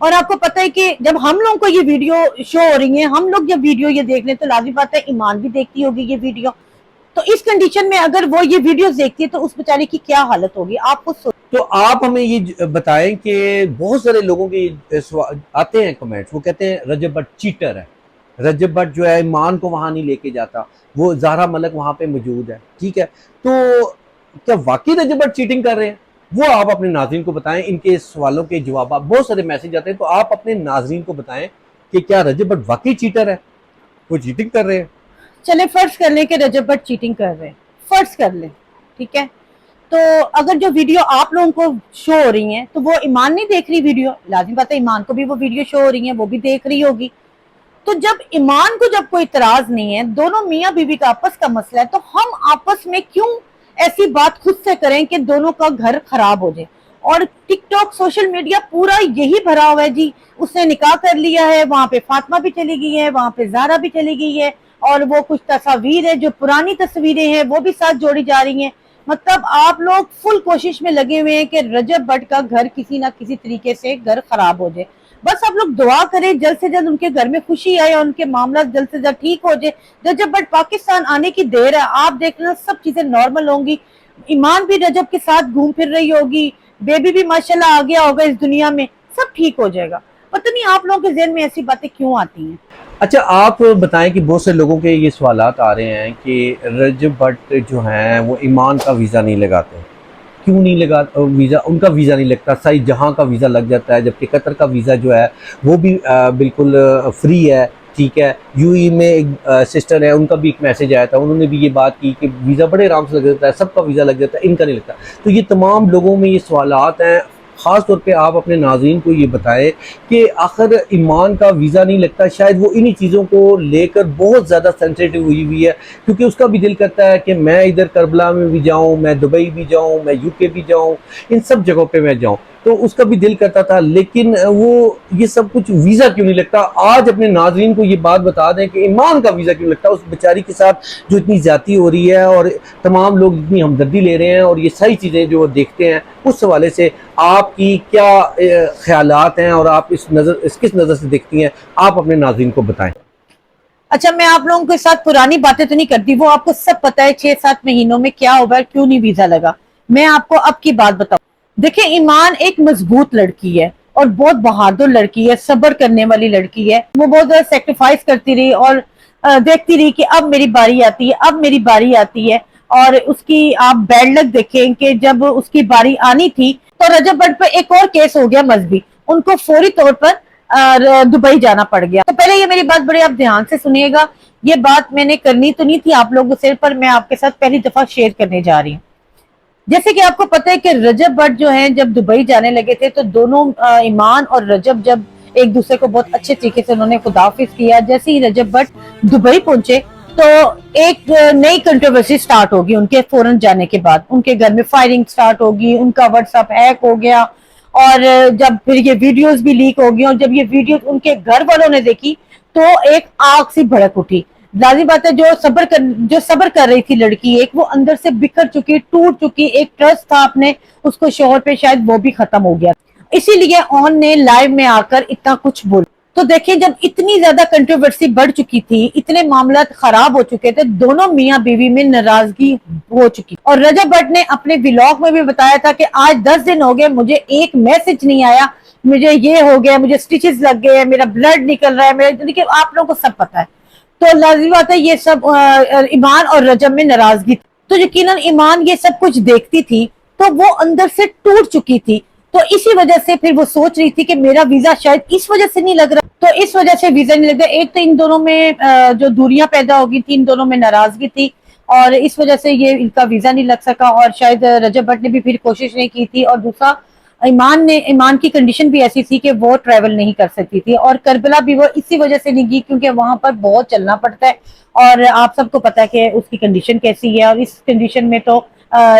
اور آپ کو پتہ ہے کہ جب ہم لوگوں کو یہ ویڈیو شو ہو رہی ہیں، ہم لوگ جب ویڈیو یہ دیکھ رہے ہیں تو لازمی بات ہے ایمان بھی دیکھتی ہوگی یہ ویڈیو. تو اس کنڈیشن میں اگر وہ یہ ویڈیوز دیکھتی ہے تو اس بیچارے کی کیا حالت ہوگی آپ خود. تو آپ ہمیں یہ بتائیں کہ بہت سارے لوگوں کے آتے ہیں کمنٹس، وہ کہتے ہیں رجب بٹ چیٹر ہے، رجب بٹ جو ہے ایمان کو وہاں نہیں لے کے جاتا، وہ زہرا ملک وہاں پہ موجود ہے، ٹھیک ہے. تو کیا واقعی رجب بٹ چیٹنگ کر رہے ہیں؟ وہ آپ اپنے ناظرین کو بتائیں. ان کے سوالوں کے جوابات، بہت سارے میسج آتے ہیں، تو آپ اپنے ناظرین کو بتائیں کہ کیا رجب بٹ واقعی چیٹر ہے، وہ چیٹنگ کر رہے ہیں؟ چلیں فرض کر لیں کہ رجب بٹ چیٹنگ کر رہے ہیں، فرض کر لیں، ٹھیک ہے. تو اگر جو ویڈیو آپ لوگوں کو شو ہو رہی ہیں تو وہ ایمان نہیں دیکھ رہی ویڈیو، لازمی بات ہے ایمان کو بھی وہ ویڈیو شو ہو رہی ہیں، وہ بھی دیکھ رہی ہوگی. تو جب ایمان کو جب کوئی اعتراض نہیں ہے، دونوں میاں بیوی کا آپس کا مسئلہ ہے، تو ہم آپس میں کیوں ایسی بات خود سے کریں کہ دونوں کا گھر خراب ہو جائے. اور ٹک ٹاک سوشل میڈیا پورا یہی بھرا ہوا ہے جی، اس نے نکاح کر لیا ہے، وہاں پہ فاطمہ بھی چلی گئی ہے، وہاں پہ زہرا بھی چلی گئی ہے، اور وہ کچھ تصاویر ہے جو پرانی تصویریں ہیں وہ بھی ساتھ جوڑی جا رہی ہیں. مطلب آپ لوگ فل کوشش میں لگے ہوئے ہیں کہ رجب بٹ کا گھر کسی نہ کسی طریقے سے گھر خراب ہو جائے. بس آپ لوگ دعا کریں جلد سے جلد ان کے گھر میں خوشی آئے اور ان کے معاملات جلد سے جلد ٹھیک ہو جائے. رجب بٹ پاکستان آنے کی دیر ہے، آپ دیکھ رہے ہیں سب چیزیں نارمل ہوں گی. ایمان بھی رجب کے ساتھ گھوم پھر رہی ہوگی، بیبی بھی ماشاءاللہ آ گیا ہوگا اس دنیا میں، سب ٹھیک ہو جائے گا. پتہ نہیں آپ لوگوں کے ذہن میں ایسی باتیں کیوں آتی ہیں. اچھا آپ بتائیں کہ بہت سے لوگوں کے یہ سوالات آ رہے ہیں کہ رجب بٹ جو ہیں وہ ایمان کا ویزا نہیں لگاتے، کیوں نہیں لگاتا ویزا؟ ان کا ویزا نہیں لگتا، ساری جہاں کا ویزا لگ جاتا ہے، جبکہ قطر کا ویزا جو ہے وہ بھی بالکل فری ہے، ٹھیک ہے. یو ای میں ایک سسٹر ہے، ان کا بھی ایک میسج آیا تھا، انہوں نے بھی یہ بات کی کہ ویزا بڑے آرام سے لگ جاتا ہے، سب کا ویزا لگ جاتا ہے، ان کا نہیں لگتا. تو یہ تمام لوگوں میں یہ سوالات ہیں. خاص طور پہ آپ اپنے ناظرین کو یہ بتائیں کہ آخر ایمان کا ویزا نہیں لگتا، شاید وہ انہی چیزوں کو لے کر بہت زیادہ سینسیٹیو ہوئی ہے، کیونکہ اس کا بھی دل کرتا ہے کہ میں ادھر کربلا میں بھی جاؤں، میں دبئی بھی جاؤں، میں یو کے بھی جاؤں، ان سب جگہوں پہ میں جاؤں. تو اس کا بھی دل کرتا تھا، لیکن وہ یہ سب کچھ ویزا کیوں نہیں لگتا؟ آج اپنے ناظرین کو یہ بات بتا دیں کہ ایمان کا ویزا کیوں لگتا ہے. اس بیچاری کے ساتھ جو اتنی زیادتی ہو رہی ہے اور تمام لوگ اتنی ہمدردی لے رہے ہیں اور یہ ساری چیزیں جو وہ دیکھتے ہیں، اس حوالے سے آپ کی کیا خیالات ہیں اور آپ اس کس نظر سے دیکھتی ہیں؟ آپ اپنے ناظرین کو بتائیں. اچھا میں آپ لوگوں کے ساتھ پرانی باتیں تو نہیں کرتی، وہ آپ کو سب پتا ہے 6-7 مہینوں میں کیا ہوا ہے، کیوں نہیں ویزا لگا. میں آپ کو اب کی بات بتاؤں. دیکھیں ایمان ایک مضبوط لڑکی ہے اور بہت بہادر لڑکی ہے، صبر کرنے والی لڑکی ہے. وہ بہت زیادہ سیکریفائس کرتی رہی اور دیکھتی رہی کہ اب میری باری آتی ہے، اب میری باری آتی ہے. اور اس کی آپ بیڈ لک دیکھیں کہ جب اس کی باری آنی تھی تو رجب بٹ پہ ایک اور کیس ہو گیا مذہبی، ان کو فوری طور پر دبئی جانا پڑ گیا. تو پہلے یہ میری بات بڑے آپ دھیان سے سنیے گا، یہ بات میں نے کرنی تو نہیں تھی آپ لوگوں سے، پر میں آپ کے ساتھ پہلی دفعہ شیئر کرنے جا رہی ہوں. جیسے کہ آپ کو پتہ ہے کہ رجب بٹ جو ہیں جب دبئی جانے لگے تھے تو دونوں ایمان اور رجب جب ایک دوسرے کو بہت اچھے طریقے سے انہوں نے خداحافظ کیا، جیسے ہی رجب بٹ دبئی پہنچے تو ایک نئی کنٹروورسی سٹارٹ ہوگی. ان کے فوراً جانے کے بعد ان کے گھر میں فائرنگ سٹارٹ ہوگی، ان کا واٹس ایپ ہیک ہو گیا، اور جب پھر یہ ویڈیوز بھی لیک ہو گئی، اور جب یہ ویڈیوز ان کے گھر والوں نے دیکھی تو ایک آگ سی بھڑک اٹھی. لازمی بات ہے جو صبر کر رہی تھی لڑکی، ایک وہ اندر سے بکھر چکی، ٹوٹ چکی، ایک ٹرسٹ تھا اپنے اس کو شوہر پہ، شاید وہ بھی ختم ہو گیا. اسی لیے اون نے لائیو میں آ کر اتنا کچھ بولا. تو دیکھیں جب اتنی زیادہ کنٹروورسی بڑھ چکی تھی، اتنے معاملات خراب ہو چکے تھے، دونوں میاں بیوی میں ناراضگی ہو چکی. اور رجب بٹ نے اپنے ولاگ میں بھی بتایا تھا کہ آج 10 دن ہو گئے مجھے ایک میسج نہیں آیا، مجھے یہ ہو گیا، مجھے سٹیچز لگ گئے، میرا بلڈ نکل رہا ہے، میرے آپ لوگوں کو سب پتا ہے. تو لازمی بات ہے یہ سب ایمان اور رجب میں ناراضگی تھی. تو یقیناً ایمان یہ سب کچھ دیکھتی تھی تو وہ اندر سے ٹوٹ چکی تھی. تو اسی وجہ سے پھر وہ سوچ رہی تھی کہ میرا ویزا شاید اس وجہ سے نہیں لگ رہا، تو اس وجہ سے ویزا نہیں لگ رہا. ایک تو ان دونوں میں جو دوریاں پیدا ہوگی تھی، ان دونوں میں ناراضگی تھی، اور اس وجہ سے یہ ان کا ویزا نہیں لگ سکا. اور شاید رجب بٹ نے بھی پھر کوشش نہیں کی تھی. اور دوسرا ایمان کی کنڈیشن بھی ایسی تھی کہ وہ ٹریول نہیں کر سکتی تھی. اور کربلا بھی وہ اسی وجہ سے نہیں گئی کیونکہ وہاں پر بہت چلنا پڑتا ہے، اور آپ سب کو پتا ہے کہ اس کی کنڈیشن کیسی ہے، اور اس کنڈیشن میں تو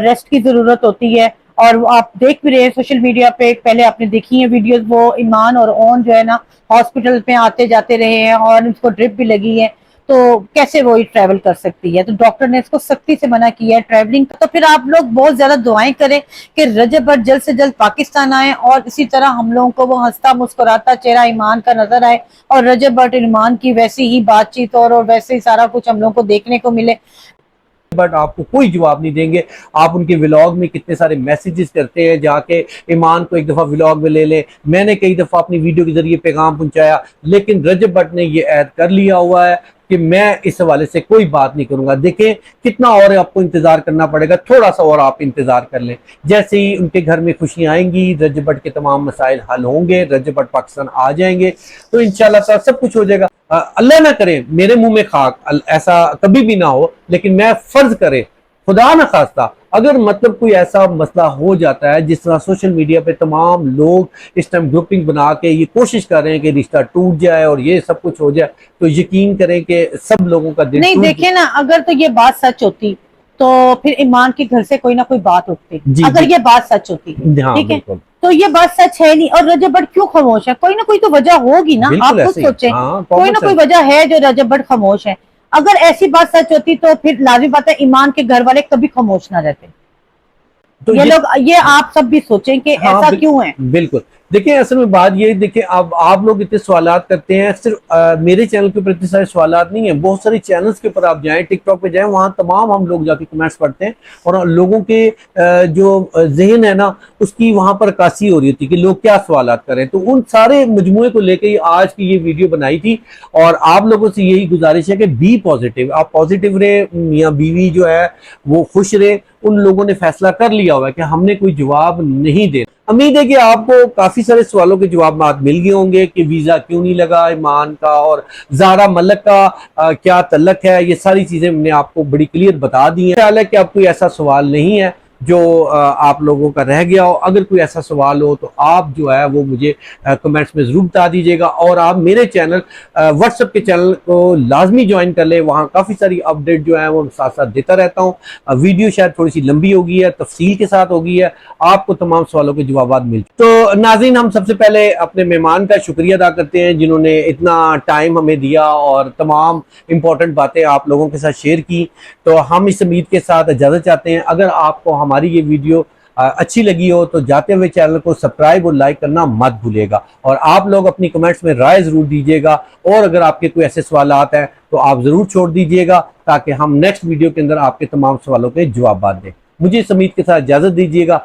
ریسٹ کی ضرورت ہوتی ہے. اور آپ دیکھ بھی رہے ہیں سوشل میڈیا پہ، پہلے آپ نے دیکھی ہیں ویڈیوز، وہ ایمان اور اون جو ہے نا ہاسپٹل میں آتے جاتے رہے ہیں اور اس کو ڈرپ بھی لگی ہے. تو کیسے وہ ٹریول کر سکتی ہے؟ تو ڈاکٹر نے اس کو سختی سے منع کیا ہے ٹریولنگ. تو پھر آپ لوگ بہت زیادہ دعائیں کریں کہ رجب بٹ جلد سے جلد پاکستان آئے اور اسی طرح ہم لوگوں کو وہ ہنستا مسکراتا چہرہ ایمان کا نظر آئے اور رجب بٹ ایمان کی ویسی ہی بات چیت اور ویسے ہی سارا کچھ ہم لوگوں کو دیکھنے کو ملے. بٹ آپ کو کوئی جواب نہیں دیں گے. آپ ان کے ولاگ میں کتنے سارے میسیجز کرتے ہیں، جا کے ایمان کو ایک دفعہ ولاگ میں لے لیں. میں نے کئی دفعہ اپنی ویڈیو کے ذریعے پیغام پہنچایا، لیکن رجب بٹ نے یہ عہد کر لیا ہوا ہے کہ میں اس حوالے سے کوئی بات نہیں کروں گا. دیکھیں کتنا اور آپ کو انتظار کرنا پڑے گا، تھوڑا سا اور آپ انتظار کر لیں. جیسے ہی ان کے گھر میں خوشیاں آئیں گی، رجب بٹ کے تمام مسائل حل ہوں گے، رجب بٹ پاکستان آ جائیں گے، تو انشاءاللہ تعالی سب کچھ ہو جائے گا. اللہ نہ کرے میرے منہ میں خاک، ایسا کبھی بھی نہ ہو، لیکن میں فرض کرے خدا نہ خواستہ اگر مطلب کوئی ایسا مسئلہ ہو جاتا ہے جس طرح سوشل میڈیا پہ تمام لوگ اس ٹائم گروپنگ بنا کے یہ کوشش کر رہے ہیں کہ رشتہ ٹوٹ جائے اور یہ سب کچھ ہو جائے، تو یقین کریں کہ سب لوگوں کا دل نہیں دیکھیں نا، اگر تو یہ بات سچ ہوتی تو پھر ایمان کے گھر سے کوئی نہ کوئی بات اٹھتی. اگر یہ بات سچ ہوتی ٹھیک ہے، تو یہ بات سچ ہے نہیں. اور رجب بٹ کیوں خاموش ہے؟ کوئی نہ کوئی تو وجہ ہوگی نا. آپ خود سوچیں، کوئی نہ کوئی وجہ ہے جو رجب بٹ خاموش ہے. اگر ایسی بات سچ ہوتی تو پھر لازمی بات ہے ایمان کے گھر والے کبھی خاموش نہ رہتے. یہ لوگ، یہ آپ سب بھی سوچیں کہ ایسا کیوں ہے. بالکل. دیکھیں اصل میں بات یہ، دیکھیں اب آپ لوگ اتنے سوالات کرتے ہیں، صرف میرے چینل کے اوپر اتنے سارے سوالات نہیں ہیں، بہت سارے چینلز کے اوپر آپ جائیں، ٹک ٹاک پہ جائیں، وہاں تمام ہم لوگ جا کے کمنٹس پڑھتے ہیں اور لوگوں کے جو ذہن ہے نا اس کی وہاں پر عکاسی ہو رہی ہوتی ہے کہ لوگ کیا سوالات کریں. تو ان سارے مجموعے کو لے کے آج کی یہ ویڈیو بنائی تھی اور آپ لوگوں سے یہی گزارش ہے کہ بی پازیٹیو، آپ پازیٹیو رہے، میاں بیوی جو ہے وہ خوش رہے. ان لوگوں نے فیصلہ کر لیا ہوا ہے کہ ہم نے کوئی جواب نہیں دے. امید ہے کہ آپ کو کافی سارے سوالوں کے جوابات مل گئے ہوں گے کہ ویزا کیوں نہیں لگا ایمان کا اور زہرا ملک کا کیا تعلق ہے. یہ ساری چیزیں میں نے آپ کو بڑی کلیئر بتا دی ہیں. خیال ہے کہ اب کوئی ایسا سوال نہیں ہے جو آپ لوگوں کا رہ گیا ہو. اگر کوئی ایسا سوال ہو تو آپ جو ہے وہ مجھے کمنٹس میں ضرور بتا دیجیے گا. اور آپ میرے چینل واٹس ایپ کے چینل کو لازمی جوائن کر لیں، وہاں کافی ساری اپڈیٹ جو ہیں وہ ساتھ ساتھ دیتا رہتا ہوں. ویڈیو شاید تھوڑی سی لمبی ہوگی ہے، تفصیل کے ساتھ ہوگی ہے، آپ کو تمام سوالوں کے جوابات مل. تو ناظرین، ہم سب سے پہلے اپنے مہمان کا شکریہ ادا کرتے ہیں جنہوں نے اتنا ٹائم ہمیں دیا اور تمام امپورٹنٹ باتیں آپ لوگوں کے ساتھ شیئر کی. تو ہم اس امید کے ساتھ اجازت چاہتے ہیں. اگر آپ کو ہماری یہ ویڈیو اچھی لگی ہو تو جاتے ہوئے چینل کو سبسکرائب اور لائک کرنا مت بھولے گا، اور آپ لوگ اپنی کمنٹس میں رائے ضرور دیجیے گا. اور اگر آپ کے کوئی ایسے سوالات ہیں تو آپ ضرور چھوڑ دیجیے گا تاکہ ہم نیکسٹ ویڈیو کے اندر آپ کے تمام سوالوں کے جوابات دیں. مجھے اس امید کے ساتھ اجازت دیجیے گا.